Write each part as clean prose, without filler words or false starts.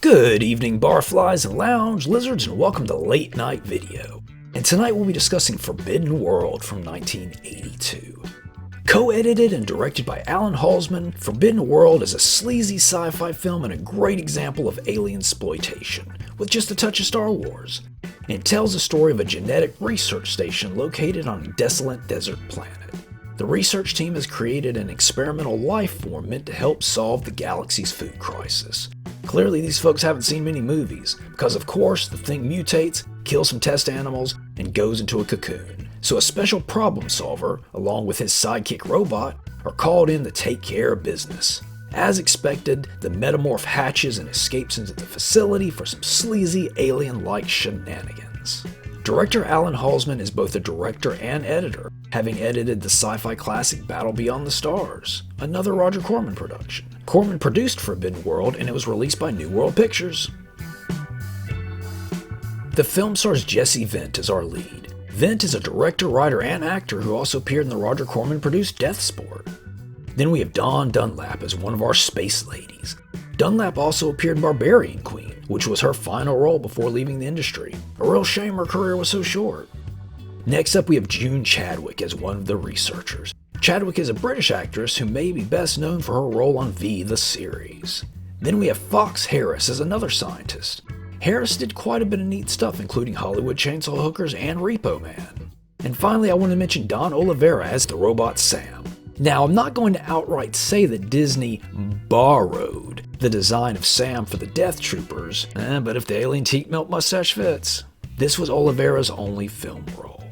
Good evening, barflies and lounge lizards, and welcome to Late Night Video. And tonight we'll be discussing Forbidden World from 1982. Co-edited and directed by Alan Halsman, Forbidden World is a sleazy sci-fi film and a great example of Alienploitation, with just a touch of Star Wars. It tells the story of a genetic research station located on a desolate desert planet. The research team has created an experimental life form meant to help solve the galaxy's food crisis. Clearly these folks haven't seen many movies, because of course the thing mutates, kills some test animals, and goes into a cocoon. So a special problem solver, along with his sidekick robot, are called in to take care of business. As expected, the metamorph hatches and escapes into the facility for some sleazy alien-like shenanigans. Director Alan Halsman is both a director and editor, having edited the sci-fi classic Battle Beyond the Stars, another Roger Corman production. Corman produced Forbidden World and it was released by New World Pictures. The film stars Jesse Vint as our lead. Vint is a director, writer, and actor who also appeared in the Roger Corman produced Death Sport. Then we have Dawn Dunlap as one of our space ladies. Dunlap also appeared in Barbarian Queen, which was her final role before leaving the industry. A real shame her career was so short. Next up we have June Chadwick as one of the researchers. Chadwick is a British actress who may be best known for her role on V, the series. Then we have Fox Harris as another scientist. Harris did quite a bit of neat stuff, including Hollywood Chainsaw Hookers and Repo Man. And finally I want to mention Don Oliveira as the robot Sam. Now I'm not going to outright say that Disney borrowed the design of Sam for the Death Troopers, but if the alien teeth melt mustache fits. This was Oliveira's only film role.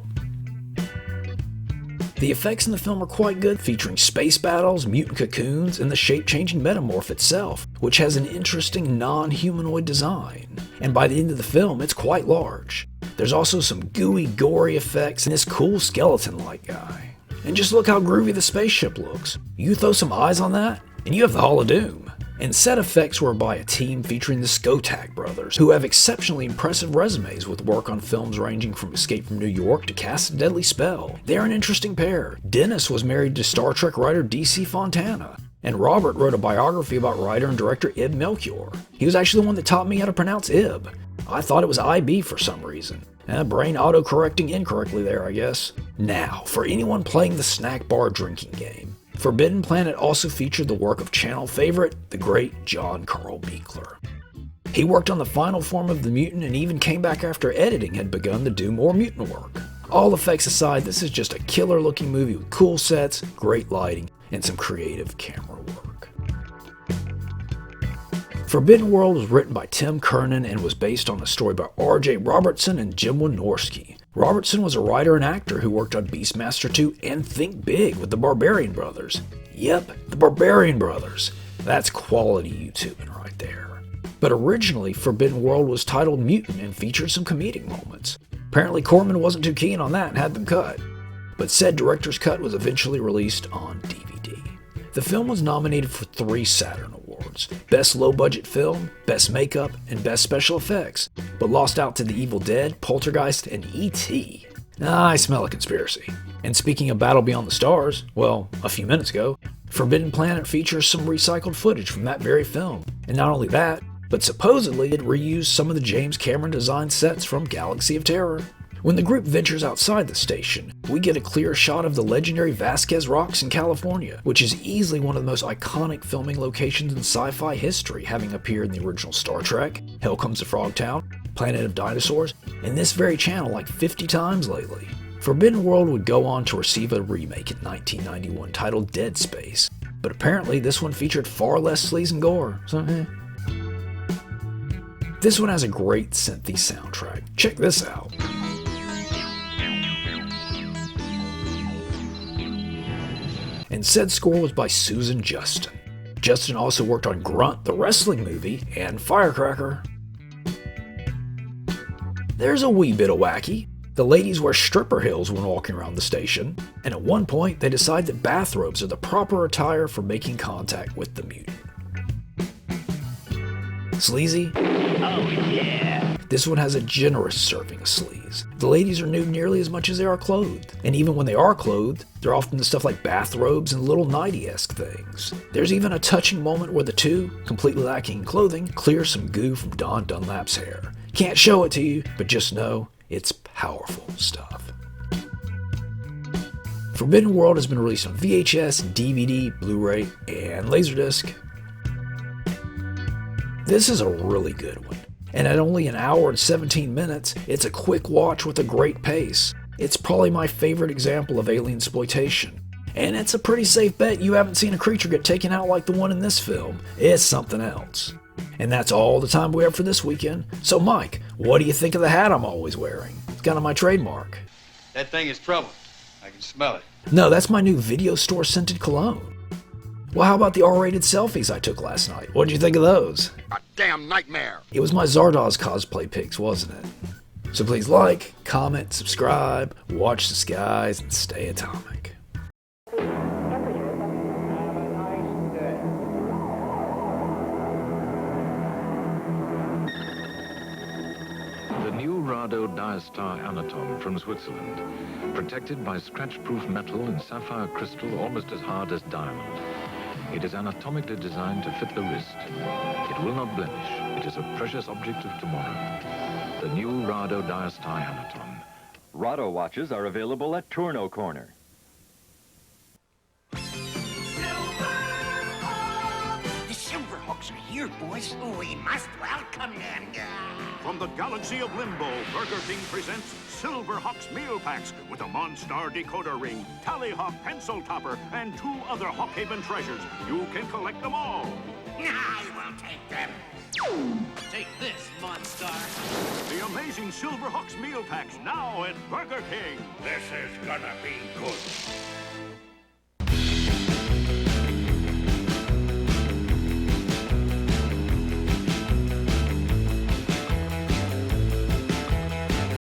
The effects in the film are quite good, featuring space battles, mutant cocoons, and the shape-changing metamorph itself, which has an interesting non-humanoid design. And by the end of the film, it's quite large. There's also some gooey, gory effects and this cool skeleton-like guy. And just look how groovy the spaceship looks. You throw some eyes on that, and you have the Hall of Doom. And set effects were by a team featuring the Skotak brothers, who have exceptionally impressive resumes with work on films ranging from Escape from New York to Cast a Deadly Spell. They're an interesting pair. Dennis was married to Star Trek writer D.C. Fontana, and Robert wrote a biography about writer and director Ib Melchior. He was actually the one that taught me how to pronounce Ib. I thought it was IB for some reason. Brain auto-correcting incorrectly there, I guess. Now, for anyone playing the snack bar drinking game, Forbidden Planet also featured the work of channel favorite, the great John Carl Buechler. He worked on the final form of the mutant and even came back after editing had begun to do more mutant work. All effects aside, this is just a killer looking movie with cool sets, great lighting, and some creative camera work. Forbidden World was written by Tim Kernan and was based on a story by R.J. Robertson and Jim Wynorski. Robertson was a writer and actor who worked on Beastmaster 2 and Think Big with the Barbarian Brothers. Yep, the Barbarian Brothers. That's quality YouTubing right there. But originally, Forbidden World was titled Mutant and featured some comedic moments. Apparently Corman wasn't too keen on that and had them cut. But said director's cut was eventually released on DVD. The film was nominated for 3 Saturn Awards: Best Low Budget Film, Best Makeup, and Best Special Effects, but lost out to The Evil Dead, Poltergeist, and E.T. I smell a conspiracy. And speaking of Battle Beyond the Stars, well, a few minutes ago, Forbidden Planet features some recycled footage from that very film. And not only that, but supposedly it reused some of the James Cameron designed sets from Galaxy of Terror. When the group ventures outside the station, we get a clear shot of the legendary Vasquez Rocks in California, which is easily one of the most iconic filming locations in sci-fi history, having appeared in the original Star Trek, Hell Comes to Frogtown, Planet of Dinosaurs, and this very channel like 50 times lately. Forbidden World would go on to receive a remake in 1991 titled Dead Space, but apparently this one featured far less sleaze and gore, so This one has a great synthy soundtrack. Check this out. And said score was by Susan Justin. Justin also worked on Grunt, the wrestling movie, and Firecracker. There's a wee bit of wacky. The ladies wear stripper heels when walking around the station, and at one point they decide that bathrobes are the proper attire for making contact with the mutant. Sleazy? Oh yeah! This one has a generous serving of sleaze. The ladies are nude nearly as much as they are clothed, and even when they are clothed, they're often the stuff like bathrobes and little nighty-esque things. There's even a touching moment where the two, completely lacking clothing, clear some goo from Don Dunlap's hair. Can't show it to you, but just know it's powerful stuff. Forbidden World has been released on VHS, DVD, Blu-ray, and Laserdisc. This is a really good one, and at only an hour and 17 minutes, it's a quick watch with a great pace. It's probably my favorite example of Alienploitation, and it's a pretty safe bet you haven't seen a creature get taken out like the one in this film. It's something else. And that's all the time we have for this weekend. So Mike, what do you think of the hat I'm always wearing? It's kind of my trademark. That thing is trouble. I can smell it. No, that's my new video store scented cologne. Well, how about the R-rated selfies I took last night? What'd you think of those? A damn nightmare. It was my Zardoz cosplay pics, wasn't it? So please like, comment, subscribe, watch the skies, and stay atomic. The new Rado Diastar Anaton from Switzerland, protected by scratch-proof metal and sapphire crystal almost as hard as diamond. It is anatomically designed to fit the wrist. It will not blemish. It is a precious object of tomorrow. The new Rado Diastar Anaton. Rado watches are available at Tourneau Corner. The Silverhawks are here, boys. We must welcome them. From the galaxy of Limbo, Burger King presents Silverhawks meal packs with a Monstar decoder ring, Tallyhawk pencil topper, and 2 other Hawkhaven treasures. You can collect them all. I will take them. Take this, Monstar. The amazing Silverhawks meal packs now at Burger King. This is gonna be good.